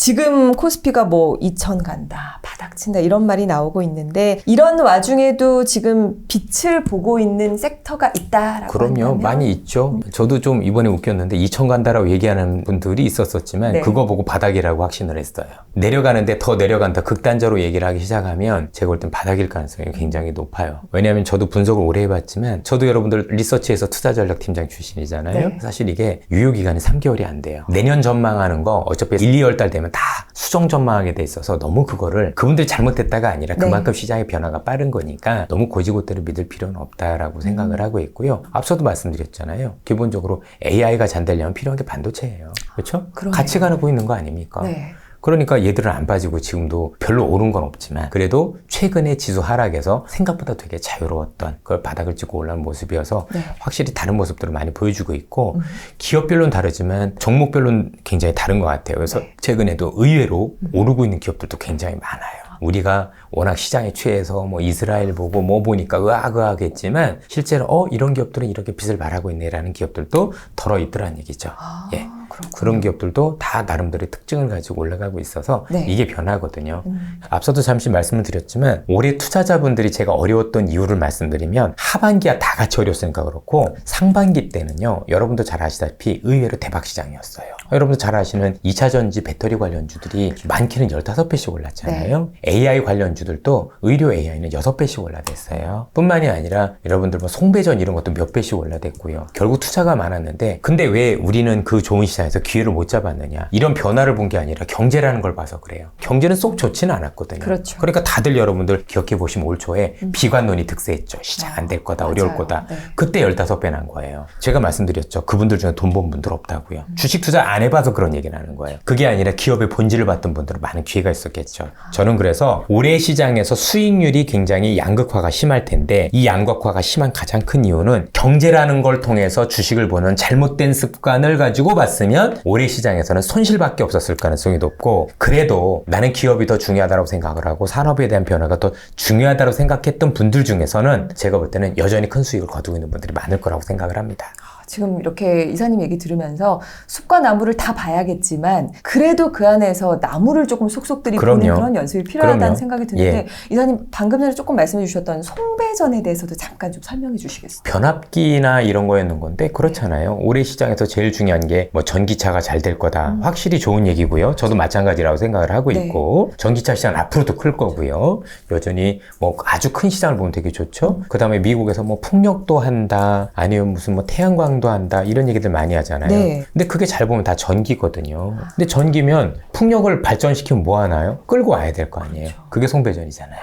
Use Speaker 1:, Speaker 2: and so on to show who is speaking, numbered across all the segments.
Speaker 1: 지금 코스피가 뭐 2천 간다, 바닥 친다 이런 말이 나오고 있는데 이런 와중에도 지금 빛을 보고 있는 섹터가 있다라고
Speaker 2: 그럼요.
Speaker 1: 한다면?
Speaker 2: 많이 있죠. 저도 좀 이번에 웃겼는데 2천 간다라고 얘기하는 분들이 있었지만
Speaker 1: 네.
Speaker 2: 그거 보고 바닥이라고 확신을 했어요. 내려가는데 더 내려간다 극단적으로 얘기를 하기 시작하면 제가 볼 땐 바닥일 가능성이 굉장히 높아요. 왜냐하면 저도 분석을 오래 해봤지만 저도 여러분들 리서치에서 투자전략팀장 출신이잖아요.
Speaker 1: 네.
Speaker 2: 사실 이게 유효기간이 3개월이 안 돼요. 내년 전망하는 거 어차피 1, 2월 달 되면 다 수정 전망하게 돼 있어서 너무 그거를 그분들이 잘못됐다가 아니라 그만큼 시장의 변화가 빠른 거니까 너무 고지고대로 믿을 필요는 없다라고 생각을 하고 있고요. 앞서도 말씀드렸잖아요. 기본적으로 AI가 잘 되려면 필요한 게 반도체예요. 그렇죠?
Speaker 1: 그러네요.
Speaker 2: 같이 가고 있는 거 아닙니까?
Speaker 1: 네.
Speaker 2: 그러니까 얘들은 안 빠지고 지금도 별로 오른 건 없지만 그래도 최근에 지수 하락에서 생각보다 되게 자유로웠던 그걸 바닥을 찍고 올라온 모습이어서
Speaker 1: 네.
Speaker 2: 확실히 다른 모습들을 많이 보여주고 있고 기업별로는 다르지만 종목별로는 굉장히 다른 것 같아요. 그래서
Speaker 1: 네.
Speaker 2: 최근에도 의외로 오르고 있는 기업들도 굉장히 많아요. 우리가 워낙 시장에 취해서 뭐 이스라엘 보고 뭐 보니까 의아하겠지만 실제로 이런 기업들은 이렇게 빚을 말하고 있네라는 기업들도 덜어 있더란 얘기죠. 예.
Speaker 1: 그렇군요.
Speaker 2: 그런 기업들도 다 나름대로의 특징을 가지고 올라가고 있어서
Speaker 1: 네.
Speaker 2: 이게 변화거든요. 앞서도 잠시 말씀을 드렸지만 올해 투자자분들이 제가 어려웠던 이유를 말씀드리면 하반기가 다 같이 어려웠으니까 그렇고 상반기 때는요. 여러분도 잘 아시다시피 의외로 대박 시장이었어요. 여러분도 잘 아시는 2차전지 배터리 관련주들이 많게는 15배씩 올랐잖아요. AI 관련주들도 의료 AI는 6배씩 올라댔어요. 뿐만이 아니라 여러분들 뭐 송배전 이런 것도 몇 배씩 올라댔고요. 결국 투자가 많았는데 근데 왜 우리는 그 좋은 시장에서 기회를 못 잡았느냐. 이런 변화를 본 게 아니라 경제라는 걸 봐서 그래요. 경제는 쏙 좋지는 않았거든요.
Speaker 1: 그렇죠.
Speaker 2: 그러니까 다들 여러분들 기억해 보시면 올 초에 비관론이 득세했죠. 시장 안 될 거다. 어려울
Speaker 1: 맞아요.
Speaker 2: 거다.
Speaker 1: 네.
Speaker 2: 그때 15배 난 거예요. 제가 말씀드렸죠. 그분들 중에 돈 번 분들 없다고요. 주식 투자 안 해봐서 그런 얘기를 하는 거예요. 그게 아니라 기업의 본질을 봤던 분들은 많은 기회가 있었겠죠. 저는 그래서 올해 시장에서 수익률이 굉장히 양극화가 심할 텐데 이 양극화가 심한 가장 큰 이유는 경제라는 걸 통해서 주식을 보는 잘못된 습관을 가지고 봤으면 올해 시장에서는 손실밖에 없었을 가능성이 높고 그래도 나는 기업이 더 중요하다고 생각을 하고 산업에 대한 변화가 더 중요하다고 생각했던 분들 중에서는 제가 볼 때는 여전히 큰 수익을 거두고 있는 분들이 많을 거라고 생각을 합니다.
Speaker 1: 지금 이렇게 이사님 얘기 들으면서 숲과 나무를 다 봐야겠지만 그래도 그 안에서 나무를 조금 속속들이 보는
Speaker 2: 그럼요.
Speaker 1: 그런 연습이 필요하다는
Speaker 2: 그럼요.
Speaker 1: 생각이 드는데
Speaker 2: 예.
Speaker 1: 이사님 방금 전에 조금 말씀해 주셨던 송배전에 대해서도 잠깐 좀 설명해 주시겠어요?
Speaker 2: 변압기나 이런 거였는 건데 그렇잖아요. 올해 시장에서 제일 중요한 게 뭐 전기차가 잘 될 거다. 확실히 좋은 얘기고요. 저도 마찬가지라고 생각을 하고
Speaker 1: 네.
Speaker 2: 있고 전기차 시장은 앞으로도 클 거고요. 여전히 뭐 아주 큰 시장을 보면 되게 좋죠. 그 다음에 미국에서 뭐 풍력도 한다. 아니면 무슨 뭐 태양광도 한다. 이런 얘기들 많이 하잖아요.
Speaker 1: 네.
Speaker 2: 근데 그게 잘 보면 다 전기거든요. 근데 전기면 풍력을 발전시키면 뭐 하나요? 끌고 와야 될 거 아니에요. 그게 송배전이잖아요.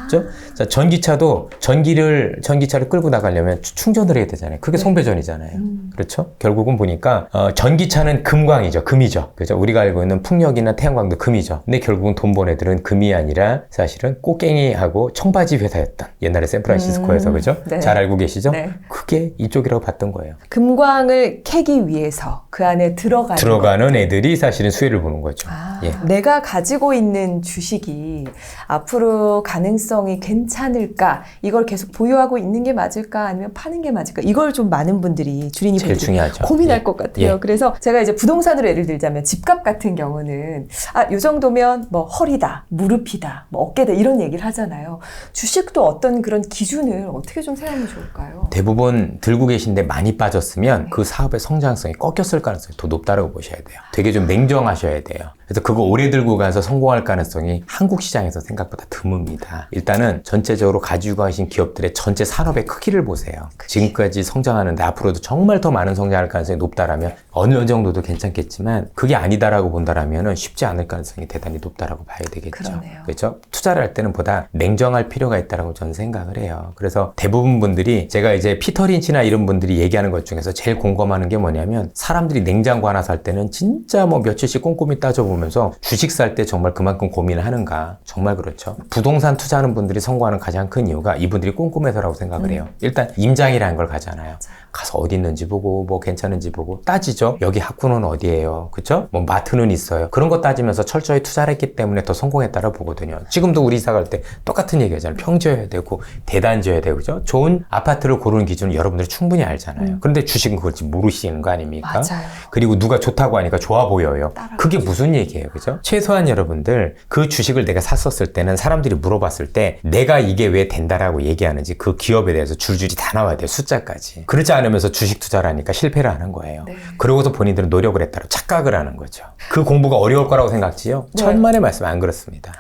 Speaker 2: 그렇죠? 자, 전기차를 끌고 나가려면 충전을 해야 되잖아요. 그게 송배전이잖아요. 그렇죠? 결국은 보니까 전기차는 금광이죠. 금이죠. 그죠? 우리가 알고 있는 풍력이나 태양광도 금이죠. 근데 결국은 돈 번 애들은 금이 아니라 사실은 꽃갱이하고 청바지 회사였던 옛날에 샌프란시스코에서 그죠?
Speaker 1: 네.
Speaker 2: 잘 알고 계시죠?
Speaker 1: 네.
Speaker 2: 그게 이쪽이라고 봤던 거예요.
Speaker 1: 금광을 캐기 위해서 그 안에
Speaker 2: 들어가는 애들이 사실은 수혜를 보는 거죠. 예.
Speaker 1: 내가 가지고 있는 주식이 앞으로 가능성이 괜찮을까? 이걸 계속 보유하고 있는 게 맞을까? 아니면 파는 게 맞을까? 이걸 좀 많은 분들이 주린이
Speaker 2: 제일
Speaker 1: 분들이
Speaker 2: 중요하죠.
Speaker 1: 고민할
Speaker 2: 예.
Speaker 1: 것 같아요.
Speaker 2: 예.
Speaker 1: 그래서 제가 이제 부동산으로 예를 들자면 집값 같은 경우는 요 정도면 뭐 허리다, 무릎이다, 뭐 어깨다 이런 얘기를 하잖아요. 주식도 어떤 그런 기준을 어떻게 좀 세우면 좋을까요?
Speaker 2: 대부분 들고 계신데 많이 빠졌으면 그 사업의 성장성이 꺾였을 가능성이 더 높다고 보셔야 돼요. 되게 좀 냉정하셔야 돼요. 그래서 그거 오래 들고 가서 성공할 가능성이 한국 시장에서 생각보다 드뭅니다. 일단은 전체적으로 가지고 가신 기업들의 전체 산업의 크기를 보세요. 지금까지 성장하는데 앞으로도 정말 더 많은 성장할 가능성이 높다라면 어느 정도도 괜찮겠지만 그게 아니다라고 본다라면 쉽지 않을 가능성이 대단히 높다라고 봐야 되겠죠.
Speaker 1: 그러네요.
Speaker 2: 그렇죠? 투자를 할 때는 보다 냉정할 필요가 있다라고 저는 생각을 해요. 그래서 대부분 분들이 제가 이제 피터 린치나 이런 분들이 얘기하는 것 중에서 제일 공감하는 게 뭐냐면 사람들이 냉장고 하나 살 때는 진짜 뭐 며칠씩 꼼꼼히 따져보면서 주식 살 때 정말 그만큼 고민을 하는가. 정말 그렇죠. 부동산 투자하는 분들이 성공하는 가장 큰 이유가 이분들이 꼼꼼해서라고 생각을 해요. 일단 임장이라는 걸 가잖아요. 가서 어디 있는지 보고 뭐 괜찮은지 보고 따지죠. 여기 학군은 어디예요? 그쵸? 뭐 마트는 있어요. 그런 거 따지면서 철저히 투자를 했기 때문에 더 성공했다고 보거든요. 지금도 우리 이사 갈 때 똑같은 얘기 하잖아요. 평지여야 되고 대단지여야 되고 그죠? 좋은 아파트를 고르는 기준을 여러분들이 충분히 알잖아요. 그런데 주식은 그걸 모르시는 거 아닙니까?
Speaker 1: 맞아요.
Speaker 2: 그리고 누가 좋다고 하니까 좋아 보여요.
Speaker 1: 따라가죠.
Speaker 2: 그게 무슨 얘기예요? 그죠? 최소한 여러분들 그 주식을 내가 샀었을 때는 사람들이 물어봤을 때 내가 이게 왜 된다라고 얘기하는지 그 기업에 대해서 줄줄이 다 나와야 돼요. 숫자까지. 그렇지 않으면서 주식 투자를 하니까 실패를 하는 거예요.
Speaker 1: 네.
Speaker 2: 그러고서 본인들은 노력을 했다고 착각을 하는 거죠. 그 공부가 어려울 거라고 생각지요?
Speaker 1: 네.
Speaker 2: 천만의 말씀 안 그렇습니다.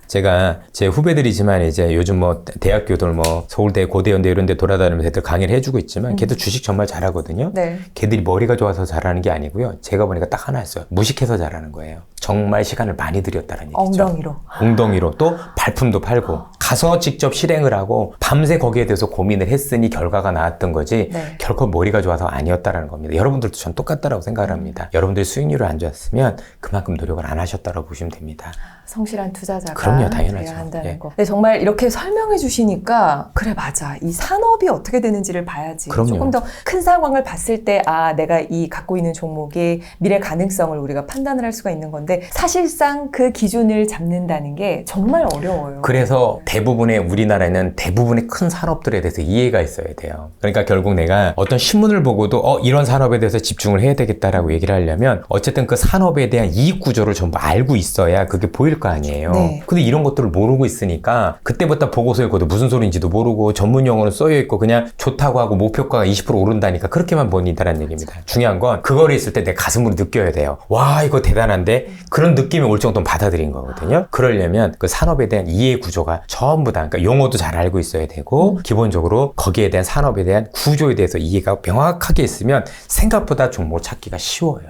Speaker 2: 제가 제 후배들이지만 이제 요즘 뭐 대학교들 뭐 서울대, 고대연대 이런 데 돌아다니면서 애들 강의를 해주고 있지만 걔도 주식 정말 잘하거든요.
Speaker 1: 네.
Speaker 2: 걔들이 머리가 좋아서 잘하는 게 아니고요. 제가 보니까 딱 하나였어요. 무식해서 잘하는 거예요. 정말 시간을 많이 들였다는 얘기죠.
Speaker 1: 엉덩이로.
Speaker 2: 엉덩이로 또 발품도 팔고 가서 직접 실행을 하고 밤새 거기에 대해서 고민을 했으니 결과가 나왔던 거지
Speaker 1: 네.
Speaker 2: 결코 머리가 좋아서 아니었다라는 겁니다. 여러분들도 전 똑같다라고 생각을 합니다. 여러분들이 수익률이 안 좋았으면 그만큼 노력을 안 하셨다라고 보시면 됩니다.
Speaker 1: 성실한 투자자가
Speaker 2: 그럼요, 당연하죠.
Speaker 1: 돼야 한다는
Speaker 2: 예.
Speaker 1: 거. 근데 정말 이렇게 설명해 주시니까 그래 맞아. 이 산업이 어떻게 되는지를 봐야지.
Speaker 2: 그럼요.
Speaker 1: 조금 더 큰 상황을 봤을 때 내가 이 갖고 있는 종목의 미래 가능성을 우리가 판단을 할 수가 있는 건데 사실상 그 기준을 잡는다는 게 정말 어려워요.
Speaker 2: 그래서 대부분의 우리나라에는 대부분의 큰 산업들에 대해서 이해가 있어야 돼요. 그러니까 결국 내가 어떤 신문을 보고도 이런 산업에 대해서 집중을 해야 되겠다라고 얘기를 하려면 어쨌든 그 산업에 대한 이익 구조를 전부 알고 있어야 그게 보일 거 아니에요.
Speaker 1: 네.
Speaker 2: 근데 이런 것들을 모르고 있으니까 그때부터 보고서 읽어도 무슨 소리인지도 모르고 전문 용어는 써여 있고 그냥 좋다고 하고 목표가가 20% 오른다니까 그렇게만 보인다는 얘기입니다. 중요한 건 그거를 있을 때 내 가슴으로 느껴야 돼요. 와 이거 대단한데 그런 느낌이 올 정도는 받아들인 거거든요. 그러려면 그 산업에 대한 이해 구조가 전부 다 그러니까 용어도 잘 알고 있어야 되고 기본적으로 거기에 대한 산업에 대한 구조에 대해서 이해가 명확하게 있으면 생각보다 종목을 찾기가 쉬워요.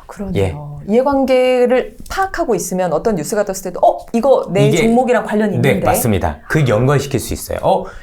Speaker 1: 그러네요. 이해관계를 파악하고 있으면 어떤 뉴스가 떴을 때도 이거 내
Speaker 2: 이게-
Speaker 1: 종목이랑 관련이 있는데.
Speaker 2: 네, 맞습니다. 그 연관시킬 수 있어요.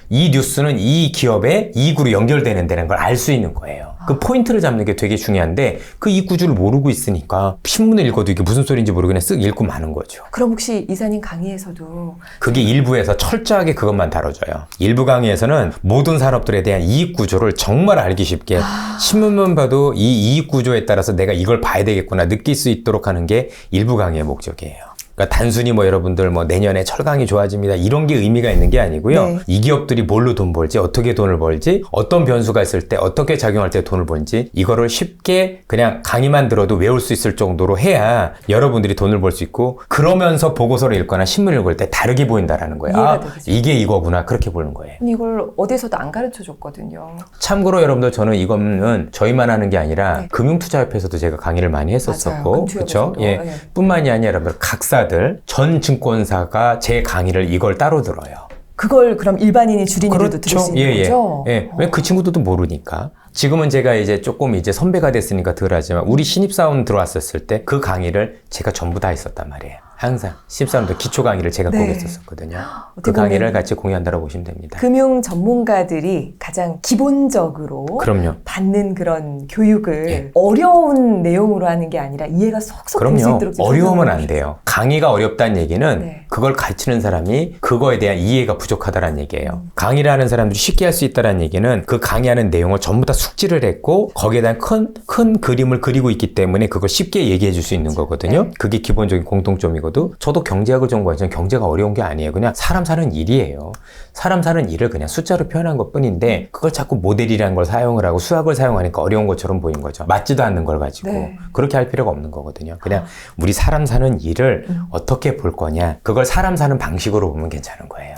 Speaker 2: 이 뉴스는 이 기업의 이익으로 연결되는다는 걸 알 수 있는 거예요. 그 포인트를 잡는 게 되게 중요한데 그 이익 구조를 모르고 있으니까 신문을 읽어도 이게 무슨 소리인지 모르고 그냥 쓱 읽고 마는 거죠.
Speaker 1: 그럼 혹시 이사님 강의에서도
Speaker 2: 그게 일부에서 철저하게 그것만 다뤄져요. 일부 강의에서는 모든 산업들에 대한 이익 구조를 정말 알기 쉽게 신문만 봐도 이 이익 구조에 따라서 내가 이걸 봐야 되겠구나 느낄 수 있도록 하는 게 일부 강의의 목적이에요. 그러니까 단순히 뭐 여러분들 뭐 내년에 철강이 좋아집니다 이런 게 의미가 있는 게 아니고요.
Speaker 1: 네.
Speaker 2: 이 기업들이 뭘로 돈 벌지 어떻게 돈을 벌지 어떤 변수가 있을 때 어떻게 작용할 때 돈을 벌지 이거를 쉽게 그냥 강의만 들어도 외울 수 있을 정도로 해야 여러분들이 돈을 벌 수 있고 그러면서 보고서를 읽거나 신문을 읽을 때 다르게 보인다라는 거예요.
Speaker 1: 이해가 되겠죠.
Speaker 2: 이게 이거구나 그렇게 보는 거예요.
Speaker 1: 이걸 어디서도 안 가르쳐 줬거든요.
Speaker 2: 참고로 여러분들 저는 이거는 저희만 하는 게 아니라
Speaker 1: 네.
Speaker 2: 금융투자협회에서도 제가 강의를 많이
Speaker 1: 맞아요.
Speaker 2: 했었었고
Speaker 1: 금투협에서도.
Speaker 2: 그렇죠? 예.
Speaker 1: 네.
Speaker 2: 뿐만이 아니라 여러분들 각사들 전 증권사가 제 강의를 이걸 따로 들어요.
Speaker 1: 그걸 그럼 일반인이 주린이들도 들을 수 있는 거죠?
Speaker 2: 예. 왜 그 친구들도 모르니까. 지금은 제가 이제 조금 이제 선배가 됐으니까 덜 하지만 우리 신입사원 들어왔었을 때 그 강의를 제가 전부 다 했었단 말이에요. 항상 신입사원들 기초 강의를 제가 꼭
Speaker 1: 네.
Speaker 2: 했었었거든요.
Speaker 1: 어떻게
Speaker 2: 그 강의를
Speaker 1: 보면
Speaker 2: 같이 공유한다고 보시면 됩니다.
Speaker 1: 금융 전문가들이 가장 기본적으로
Speaker 2: 그럼요.
Speaker 1: 받는 그런 교육을
Speaker 2: 예.
Speaker 1: 어려운 내용으로 하는 게 아니라 이해가 속속 될 수
Speaker 2: 그럼요.
Speaker 1: 있도록 좀
Speaker 2: 어려우면
Speaker 1: 설명을
Speaker 2: 안 돼요. 강의가 어렵다는 얘기는
Speaker 1: 네.
Speaker 2: 그걸 가르치는 사람이 그거에 대한 이해가 부족하다는 얘기예요. 강의를 하는 사람들이 쉽게 할 수 있다는 얘기는 그 강의하는 내용을 전부 다 숙지를 했고 거기에 대한 큰 그림을 그리고 있기 때문에 그걸 쉽게 얘기해 줄 수 있는 거거든요.
Speaker 1: 네.
Speaker 2: 그게 기본적인 공통점이거든. 저도 경제학을 전공하지만 경제가 어려운 게 아니에요. 그냥 사람 사는 일이에요. 사람 사는 일을 그냥 숫자로 표현한 것 뿐인데 그걸 자꾸 모델이라는 걸 사용을 하고 수학을 사용하니까 어려운 것처럼 보인 거죠. 맞지도 않는 걸 가지고.
Speaker 1: 네.
Speaker 2: 그렇게 할 필요가 없는 거거든요. 그냥 우리 사람 사는 일을 어떻게 볼 거냐. 그걸 사람 사는 방식으로 보면 괜찮은 거예요.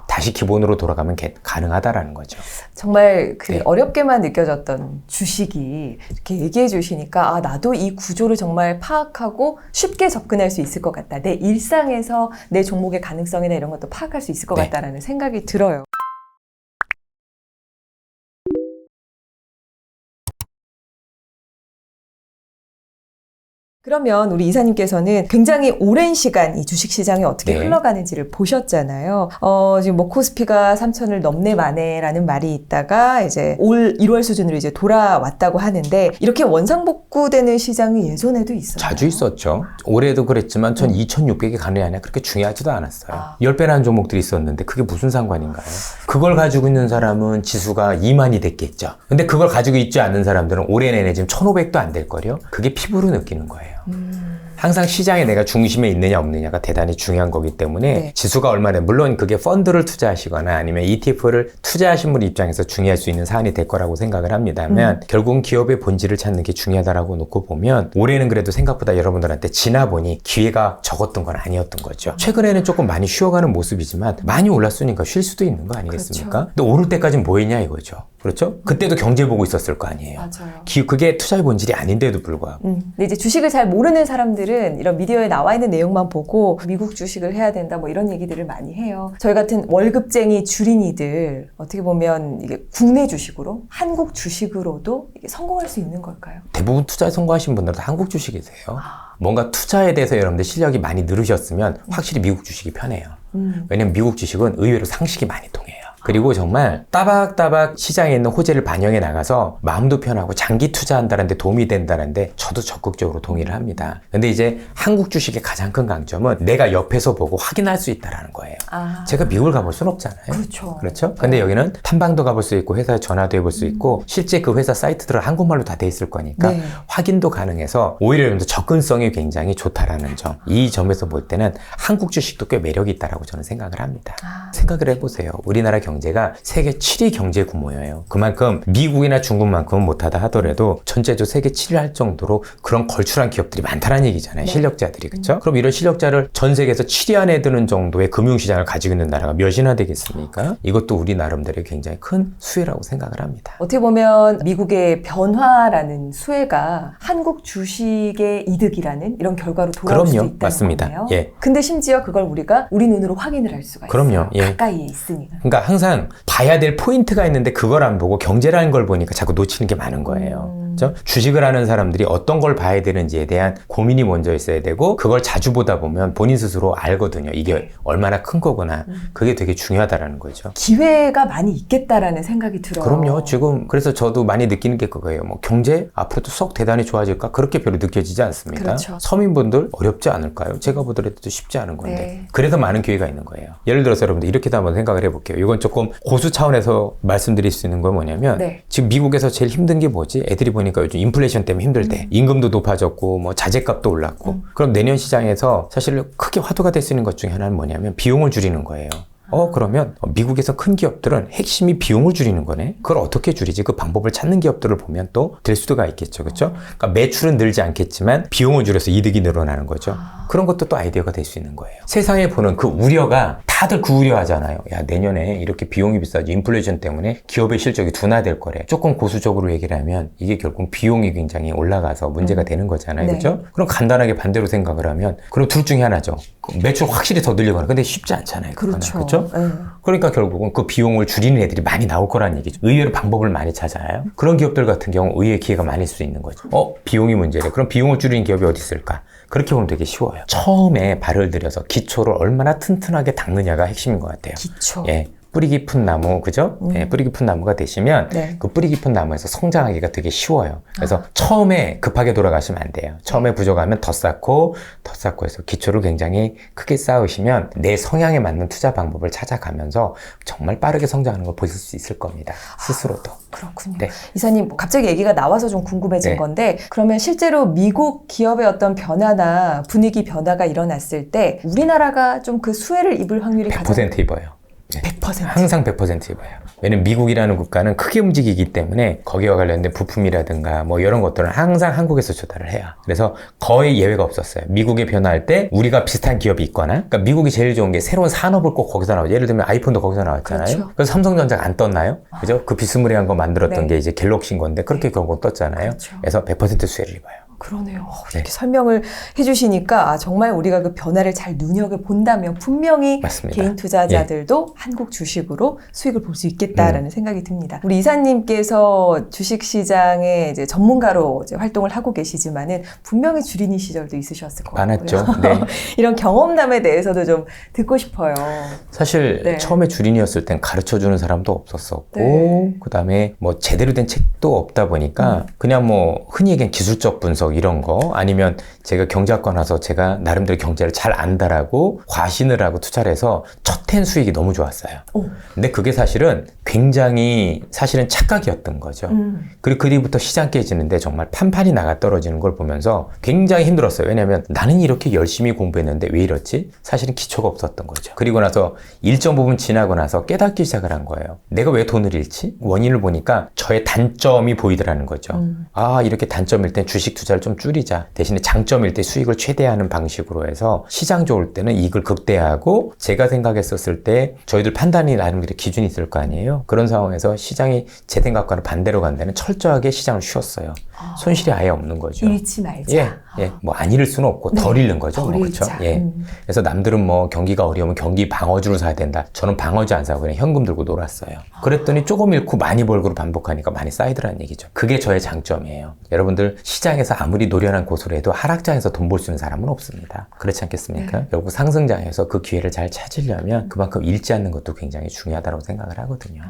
Speaker 2: 다시 기본으로 돌아가면 가능하다라는 거죠.
Speaker 1: 정말 그
Speaker 2: 네.
Speaker 1: 어렵게만 느껴졌던 주식이 이렇게 얘기해 주시니까 나도 이 구조를 정말 파악하고 쉽게 접근할 수 있을 것 같다. 내 일상에서 내 종목의 가능성이나 이런 것도 파악할 수 있을 것
Speaker 2: 네.
Speaker 1: 같다라는 생각이 들어요. 그러면 우리 이사님께서는 굉장히 오랜 시간 이 주식시장이 어떻게
Speaker 2: 네.
Speaker 1: 흘러가는지를 보셨잖아요. 지금 뭐 코스피가 3천을 넘네 마네라는 말이 있다가 이제 올 1월 수준으로 이제 돌아왔다고 하는데 이렇게 원상복구되는 시장이 예전에도 있었나요?
Speaker 2: 자주 있었죠. 올해도 그랬지만 전 2,600이 가느냐 아니냐 그렇게 중요하지도 않았어요. 10배라는 종목들이 있었는데 그게 무슨 상관인가요? 그걸 가지고 있는 사람은 지수가 2만이 됐겠죠. 근데 그걸 가지고 있지 않는 사람들은 올해 내내 지금 1,500도 안 될 거요. 그게 피부로 느끼는 거예요. 항상 시장에 내가 중심에 있느냐 없느냐가 대단히 중요한 거기 때문에
Speaker 1: 네.
Speaker 2: 지수가 얼마나 물론 그게 펀드를 투자하시거나 아니면 ETF를 투자하신 분 입장에서 중요할 수 있는 사안이 될 거라고 생각을 합니다만 결국은 기업의 본질을 찾는 게 중요하다라고 놓고 보면 올해는 그래도 생각보다 여러분들한테 지나 보니 기회가 적었던 건 아니었던 거죠. 최근에는 조금 많이 쉬어가는 모습이지만 많이 올랐으니까 쉴 수도 있는 거 아니겠습니까?
Speaker 1: 그렇죠.
Speaker 2: 근데 오를 때까지는 뭐 했냐 이거죠. 그렇죠? 그때도 경제 보고 있었을 거 아니에요.
Speaker 1: 맞아요.
Speaker 2: 그게 투자의 본질이 아닌데도 불구하고
Speaker 1: 근데 이제 주식을 잘 모르는 사람들은 이런 미디어에 나와 있는 내용만 보고 미국 주식을 해야 된다 뭐 이런 얘기들을 많이 해요. 저희 같은 월급쟁이 주린이들 어떻게 보면 이게 국내 주식으로 한국 주식으로도 이게 성공할 수 있는 걸까요?
Speaker 2: 대부분 투자에 성공하신 분들은 한국 주식이세요. 뭔가 투자에 대해서 여러분들 실력이 많이 늘으셨으면 확실히 미국 주식이 편해요. 왜냐면 미국 주식은 의외로 상식이 많이 통해요. 그리고 정말 따박따박 시장에 있는 호재를 반영해 나가서 마음도 편하고 장기 투자한다는데 도움이 된다는데 저도 적극적으로 동의를 합니다. 근데 이제 한국 주식의 가장 큰 강점은 내가 옆에서 보고 확인할 수 있다는 거예요. 제가 미국을 가볼 수는 없잖아요.
Speaker 1: 그렇죠.
Speaker 2: 그렇죠? 근데 여기는 탐방도 가볼 수 있고 회사에 전화도 해볼 수 있고 실제 그 회사 사이트들은 한국말로 다 돼 있을 거니까
Speaker 1: 네.
Speaker 2: 확인도 가능해서 오히려 여러분들 접근성이 굉장히 좋다라는 점. 이 점에서 볼 때는 한국 주식도 꽤 매력이 있다라고 저는 생각을 합니다. 생각을 해보세요. 우리나라 경제가 세계 7위 경제 규모예요. 그만큼 미국이나 중국만큼은 못하다 하더라도 전체적으로 세계 7위 할 정도로 그런 걸출한 기업들이 많다는 얘기잖아요.
Speaker 1: 네.
Speaker 2: 실력자들이. 그렇죠? 그럼 이런 실력자를 전 세계에서 7위 안에 드는 정도의 금융시장을 가지고 있는 나라가 몇이나 되겠습니까? 이것도 우리 나름대로 굉장히 큰 수혜라고 생각을 합니다.
Speaker 1: 어떻게 보면 미국의 변화라는 수혜가 한국 주식의 이득이라는 이런 결과로 돌아올 수도
Speaker 2: 그럼요.
Speaker 1: 있다는
Speaker 2: 맞습니다.
Speaker 1: 거네요.
Speaker 2: 예.
Speaker 1: 근데 심지어 그걸 우리가 우리 눈으로 확인을 할 수가 있어요.
Speaker 2: 그럼요. 예.
Speaker 1: 가까이에 있으니까.
Speaker 2: 그러니까 항상 봐야 될 포인트가 있는데 그걸 안 보고 경제라는 걸 보니까 자꾸 놓치는 게 많은 거예요. 그렇죠? 주식을 하는 사람들이 어떤 걸 봐야 되는지에 대한 고민이 먼저 있어야 되고 그걸 자주 보다 보면 본인 스스로 알거든요. 이게 얼마나 큰 거구나. 그게 되게 중요하다라는 거죠.
Speaker 1: 기회가 많이 있겠다라는 생각이 들어요.
Speaker 2: 그럼요. 지금 그래서 저도 많이 느끼는 게 그거예요. 뭐 경제 앞으로도 썩 대단히 좋아질까? 그렇게 별로 느껴지지 않습니다.
Speaker 1: 그렇죠.
Speaker 2: 서민분들 어렵지 않을까요? 제가 보더라도 쉽지 않은 건데.
Speaker 1: 네.
Speaker 2: 그래서 많은 기회가 있는 거예요. 예를 들어서 여러분들 이렇게도 한번 생각을 해볼게요. 이건 조금 고수 차원에서 말씀드릴 수 있는 건 뭐냐면
Speaker 1: 네.
Speaker 2: 지금 미국에서 제일 힘든 게 뭐지? 애들이 보니까 요즘 인플레이션 때문에 힘들대. 임금도 높아졌고 뭐 자재값도 올랐고. 그럼 내년 시장에서 사실 크게 화두가 될 수 있는 것 중에 하나는 뭐냐면 비용을 줄이는 거예요. 그러면 미국에서 큰 기업들은 핵심이 비용을 줄이는 거네. 그걸 어떻게 줄이지? 그 방법을 찾는 기업들을 보면 또 될 수가 있겠죠. 그렇죠? 그러니까 매출은 늘지 않겠지만 비용을 줄여서 이득이 늘어나는 거죠. 그런 것도 또 아이디어가 될 수 있는 거예요. 세상에 보는 그 우려가 다들 그 우려하잖아요. 야, 내년에 이렇게 비용이 비싸지. 인플레이션 때문에 기업의 실적이 둔화될 거래. 조금 고수적으로 얘기를 하면 이게 결국 비용이 굉장히 올라가서 문제가 되는 거잖아요.
Speaker 1: 네.
Speaker 2: 그렇죠? 그럼 간단하게 반대로 생각을 하면 그럼 둘 중에 하나죠. 매출 확실히 더 늘리거나. 근데 쉽지 않잖아요. 그거는.
Speaker 1: 그렇죠.
Speaker 2: 그렇죠? 그러니까 결국은 그 비용을 줄이는 애들이 많이 나올 거란 얘기죠. 의외로 방법을 많이 찾아요. 그런 기업들 같은 경우 의외의 기회가 많을 수 있는 거죠. 비용이 문제래. 그럼 비용을 줄이는 기업이 어디 있을까? 그렇게 보면 되게 쉬워요. 처음에 발을 들여서 기초를 얼마나 튼튼하게 닦느냐가 핵심인 것 같아요.
Speaker 1: 기초.
Speaker 2: 예. 뿌리 깊은 나무, 그죠? 예, 뿌리 깊은 나무가 되시면
Speaker 1: 네.
Speaker 2: 그 뿌리 깊은 나무에서 성장하기가 되게 쉬워요. 그래서 처음에 급하게 돌아가시면 안 돼요. 처음에 부족하면 더 쌓고 해서 기초를 굉장히 크게 쌓으시면 내 성향에 맞는 투자 방법을 찾아가면서 정말 빠르게 성장하는 걸 보실 수 있을 겁니다. 스스로도.
Speaker 1: 그렇군요.
Speaker 2: 네.
Speaker 1: 이사님, 갑자기 얘기가 나와서 좀 궁금해진
Speaker 2: 네.
Speaker 1: 건데 그러면 실제로 미국 기업의 어떤 변화나 분위기 변화가 일어났을 때 우리나라가 좀 그 수혜를 입을 확률이 가장
Speaker 2: 100% 입어요.
Speaker 1: 100%.
Speaker 2: 항상 100% 입어요. 왜냐면 미국이라는 국가는 크게 움직이기 때문에 거기와 관련된 부품이라든가 뭐 이런 것들은 항상 한국에서 조달을 해요. 그래서 거의 예외가 없었어요. 미국이 변화할 때 우리가 비슷한 기업이 있거나, 그러니까 미국이 제일 좋은 게 새로운 산업을 꼭 거기서 나오죠. 예를 들면 아이폰도 거기서 나왔잖아요.
Speaker 1: 그렇죠.
Speaker 2: 그래서 삼성전자가 안 떴나요? 그죠? 그 비스무리한 거 만들었던
Speaker 1: 네.
Speaker 2: 게 이제 갤럭시인 건데 그렇게 결국 떴잖아요.
Speaker 1: 그렇죠.
Speaker 2: 그래서 100% 수혜를 입어요.
Speaker 1: 그러네요.
Speaker 2: 네.
Speaker 1: 이렇게 설명을 해주시니까 정말 우리가 그 변화를 잘 눈여겨본다면 분명히
Speaker 2: 맞습니다.
Speaker 1: 개인 투자자들도 한국 주식으로 수익을 볼 수 있겠다라는 생각이 듭니다. 우리 이사님께서 주식시장의 이제 전문가로 이제 활동을 하고 계시지만은 분명히 주린이 시절도 있으셨을 것 같고요.
Speaker 2: 많았죠. 네.
Speaker 1: 이런 경험담에 대해서도 좀 듣고 싶어요.
Speaker 2: 사실
Speaker 1: 네.
Speaker 2: 처음에 주린이었을 땐 가르쳐주는 사람도 없었었고
Speaker 1: 네.
Speaker 2: 그다음에 뭐 제대로 된 책도 없다 보니까 그냥 뭐 흔히 얘기한 기술적 분석 이런 거 아니면 제가 경제학과 나서 제가 나름대로 경제를 잘 안다라고 과신을 하고 투자를 해서 첫 해 수익이 너무 좋았어요.
Speaker 1: 오.
Speaker 2: 근데 그게 사실은 굉장히 사실은 착각이었던 거죠. 그리고 그 뒤부터 시장 깨지는데 정말 판판이 나가 떨어지는 걸 보면서 굉장히 힘들었어요. 왜냐하면 나는 이렇게 열심히 공부했는데 왜 이렇지? 사실은 기초가 없었던 거죠. 그리고 나서 일정 부분 지나고 나서 깨닫기 시작을 한 거예요. 내가 왜 돈을 잃지? 원인을 보니까 저의 단점이 보이더라는 거죠. 아, 이렇게 단점일 땐 주식 투자를 좀 줄이자. 대신에 장점일 때 수익을 최대화하는 방식으로 해서 시장 좋을 때는 이익을 극대화하고 제가 생각했었을 때 저희들 판단이 나름대로 기준이 있을 거 아니에요. 그런 상황에서 시장이 제 생각과는 반대로 간다는 철저하게 시장을 쉬었어요. 손실이 아예 없는 거죠.
Speaker 1: 잃지 말자.
Speaker 2: 예. 뭐 안 잃을 수는 없고 덜 잃는 거죠.
Speaker 1: 덜
Speaker 2: 뭐, 그렇죠.
Speaker 1: 잃자.
Speaker 2: 예. 그래서 남들은 뭐 경기가 어려우면 경기 방어주를 사야 된다. 저는 방어주 안 사고 그냥 현금 들고 놀았어요. 그랬더니 조금 잃고 많이 벌고를 반복하니까 많이 쌓이더라는 얘기죠. 그게 저의 장점이에요. 여러분들 시장에서 아무리 노련한 고수를 해도 하락장에서 돈 벌 수 있는 사람은 없습니다. 그렇지 않겠습니까? 결국 상승장에서 그 기회를 잘 찾으려면 그만큼 잃지 않는 것도 굉장히 중요하다고 생각을 하거든요.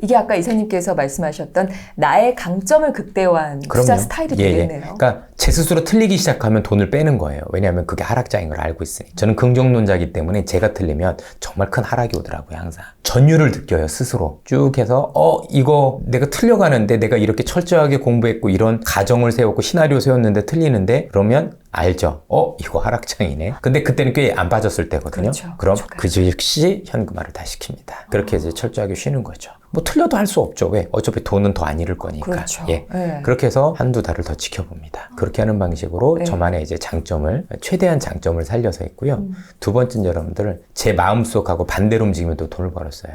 Speaker 1: 이게 아까 이사님께서 말씀하셨던 나의 강점을 극대화한 투자 스타일이 되겠네요.
Speaker 2: 그러니까 제 스스로 틀리기 시작하면 돈을 빼는 거예요. 왜냐하면 그게 하락장인 걸 알고 있으니. 저는 긍정론자이기 때문에 제가 틀리면 정말 큰 하락이 오더라고요, 항상. 전율을 느껴요, 스스로. 쭉 해서 이거 내가 틀려가는데 내가 이렇게 철저하게 공부했고 이런 가정을 세웠고 시나리오 세웠는데 틀리는데 그러면 알죠. 이거 하락장이네. 근데 그때는 꽤 안 빠졌을 때거든요.
Speaker 1: 그렇죠.
Speaker 2: 그럼 그 즉시 현금화를 다 시킵니다. 그렇게 이제 철저하게 쉬는 거죠. 뭐 틀려도 할 수 없죠. 왜? 어차피 돈은 더 안 잃을 거니까.
Speaker 1: 그렇죠.
Speaker 2: 예.
Speaker 1: 네.
Speaker 2: 그렇게 해서 한두 달을 더 지켜봅니다. 그렇게 하는 방식으로
Speaker 1: 네.
Speaker 2: 저만의 이제 장점을, 최대한 장점을 살려서 했고요. 두 번째는 여러분들, 제 마음속하고 반대로 움직이면 또 돈을 벌었어요.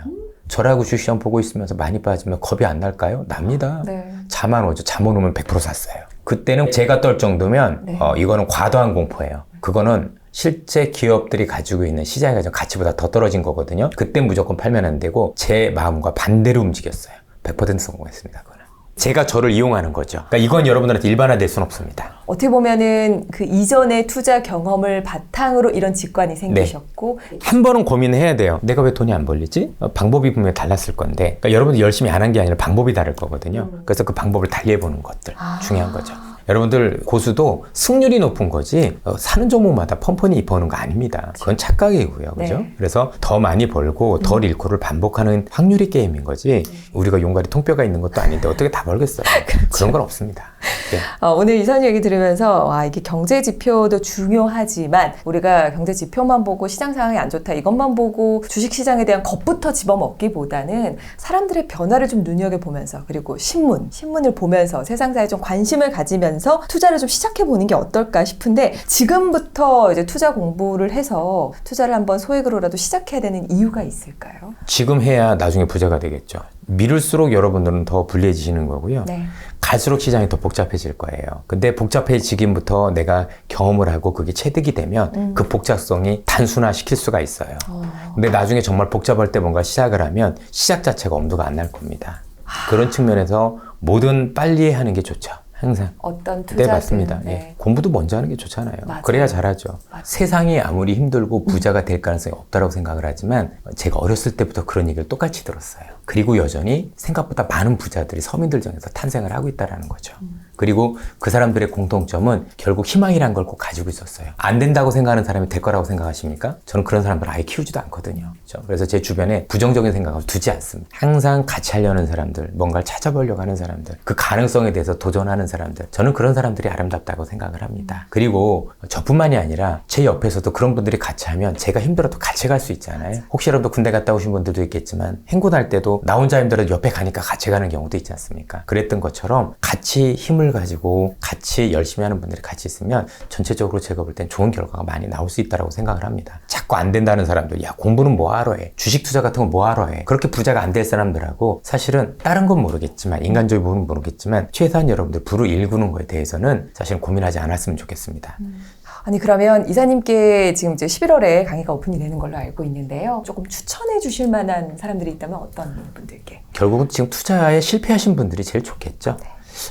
Speaker 2: 저라고 주시장 보고 있으면서 많이 빠지면 겁이 안 날까요? 납니다.
Speaker 1: 네.
Speaker 2: 잠 안 오죠. 잠 안 오면 100% 샀어요. 그때는 제가 떨 정도면
Speaker 1: 네.
Speaker 2: 이거는 과도한 공포예요. 그거는 실제 기업들이 가지고 있는 시장의 가장 가치보다 더 떨어진 거거든요. 그때 무조건 팔면 안 되고 제 마음과 반대로 움직였어요. 100% 성공했습니다. 그거는. 제가 저를 이용하는 거죠. 그러니까 이건 여러분들한테 일반화될 수는 없습니다.
Speaker 1: 어떻게 보면은 그 이전의 투자 경험을 바탕으로 이런 직관이 생기셨고
Speaker 2: 한 번은 고민해야 돼요. 내가 왜 돈이 안 벌리지? 방법이 분명히 달랐을 건데 그러니까 여러분들 열심히 안 한 게 아니라 방법이 다를 거거든요. 그래서 그 방법을 달리해보는 것들 중요한 거죠. 여러분들 고수도 승률이 높은 거지 사는 종목마다 펀펀히 버는 거 아닙니다. 그건 착각이고요. 그죠?
Speaker 1: 네.
Speaker 2: 그래서 더 많이 벌고 덜 잃고를 반복하는 확률이 게임인 거지 우리가 용가리 통뼈가 있는 것도 아닌데 어떻게 다 벌겠어요. 그런 건 없습니다. 네.
Speaker 1: 오늘 이사님 얘기 들으면서 와 이게 경제 지표도 중요하지만 우리가 경제 지표만 보고 시장 상황이 안 좋다 이것만 보고 주식 시장에 대한 겁부터 집어먹기보다는 사람들의 변화를 좀 눈여겨보면서 그리고 신문을 보면서 세상사에 좀 관심을 가지면서 투자를 좀 시작해보는 게 어떨까 싶은데 지금부터 이제 투자 공부를 해서 투자를 한번 소액으로라도 시작해야 되는 이유가 있을까요?
Speaker 2: 지금 해야 나중에 부자가 되겠죠. 미룰수록 여러분들은 더 불리해지시는 거고요.
Speaker 1: 네.
Speaker 2: 갈수록 시장이 더 복잡해질 거예요. 근데 복잡해지기부터 내가 경험을 하고 그게 체득이 되면 그 복잡성이 단순화시킬 수가 있어요. 근데 나중에 정말 복잡할 때 뭔가 시작을 하면 시작 자체가 엄두가 안 날 겁니다. 그런 측면에서 뭐든 빨리 하는 게 좋죠. 항상.
Speaker 1: 어떤 투자든.
Speaker 2: 네, 맞습니다.
Speaker 1: 네.
Speaker 2: 예. 공부도 먼저 하는 게 좋잖아요.
Speaker 1: 맞아요.
Speaker 2: 그래야 잘하죠.
Speaker 1: 맞아요.
Speaker 2: 세상이 아무리 힘들고 부자가 될 가능성이 없다고 생각을 하지만 제가 어렸을 때부터 그런 얘기를 똑같이 들었어요. 그리고 여전히 생각보다 많은 부자들이 서민들 중에서 탄생을 하고 있다는 거죠. 그리고 그 사람들의 공통점은 결국 희망이란 걸 꼭 가지고 있었어요. 안 된다고 생각하는 사람이 될 거라고 생각하십니까? 저는 그런 사람들을 아예 키우지도 않거든요. 그렇죠? 그래서 제 주변에 부정적인 생각을 두지 않습니다. 항상 같이 하려는 사람들, 뭔가를 찾아보려고 하는 사람들, 그 가능성에 대해서 도전하는 사람들, 저는 그런 사람들이 아름답다고 생각을 합니다. 그리고 저뿐만이 아니라 제 옆에서도 그런 분들이 같이 하면 제가 힘들어도 같이 갈 수 있잖아요. 혹시 여러분도 군대 갔다 오신 분들도 있겠지만 행군할 때도 나 혼자 힘들어도 옆에 가니까 같이 가는 경우도 있지 않습니까? 그랬던 것처럼 같이 힘을 가지고 같이 열심히 하는 분들이 같이 있으면 전체적으로 제가 볼 땐 좋은 결과가 많이 나올 수 있다고 생각을 합니다. 자꾸 안 된다는 사람들, 야 공부는 뭐하러 해? 주식 투자 같은 건 뭐하러 해? 그렇게 부자가 안 될 사람들하고 사실은 다른 건 모르겠지만 인간적인 부분은 모르겠지만 최소한 여러분들 부를 부를 일구는 거에 대해서는 사실 고민하지 않았으면 좋겠습니다.
Speaker 1: 아니 그러면 이사님께 지금 이제 11월에 강의가 오픈이 되는 걸로 알고 있는데요. 조금 추천해 주실 만한 사람들이 있다면 어떤 분들께?
Speaker 2: 결국은 지금 투자에 실패하신 분들이 제일 좋겠죠.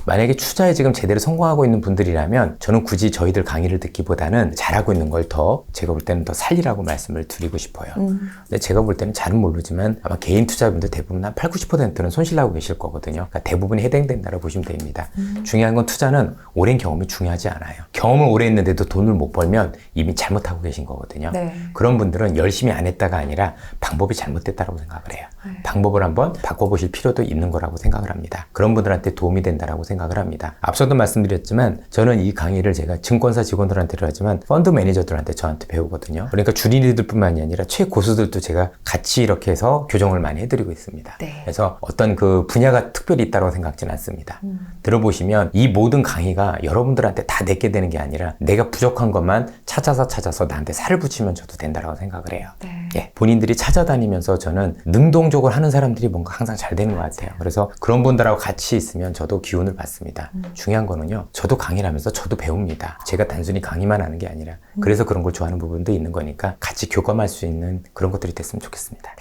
Speaker 2: 만약에 투자에 지금 제대로 성공하고 있는 분들이라면 저는 굳이 저희들 강의를 듣기보다는 잘하고 있는 걸 더 제가 볼 때는 더 살리라고 말씀을 드리고 싶어요. 근데 제가 볼 때는 잘은 모르지만 아마 개인 투자분들 대부분 한 80, 90%는 손실나고 계실 거거든요. 그러니까 대부분이 해당된다고 보시면 됩니다. 중요한 건 투자는 오랜 경험이 중요하지 않아요. 경험을 오래 했는데도 돈을 못 벌면 이미 잘못하고 계신 거거든요.
Speaker 1: 네.
Speaker 2: 그런 분들은 열심히 안 했다가 아니라 방법이 잘못됐다고 생각을 해요. 방법을 한번 바꿔보실 필요도 있는 거라고 생각을 합니다. 그런 분들한테 도움이 된다라고 생각을 합니다. 앞서도 말씀드렸지만 저는 이 강의를 제가 증권사 직원들한테도 하지만 펀드 매니저들한테 저한테 배우거든요. 그러니까 주린이들뿐만이 아니라 최고수들도 제가 같이 이렇게 해서 교정을 많이 해드리고 있습니다.
Speaker 1: 네.
Speaker 2: 그래서 어떤 그 분야가 특별히 있다고 생각지는 않습니다. 들어보시면 이 모든 강의가 여러분들한테 다 내게 되는 게 아니라 내가 부족한 것만 찾아서 나한테 살을 붙이면 줘도 된다고 생각을 해요.
Speaker 1: 네.
Speaker 2: 예, 본인들이 찾아다니면서 저는 능동적으로 하는 사람들이 뭔가 항상 잘 되는 것 같아요. 그래서 그런 분들하고 같이 있으면 저도 기운을 받습니다. 중요한 거는요, 저도 강의를 하면서 저도 배웁니다. 제가 단순히 강의만 하는 게 아니라 그래서 그런 걸 좋아하는 부분도 있는 거니까 같이 교감할 수 있는 그런 것들이 됐으면 좋겠습니다.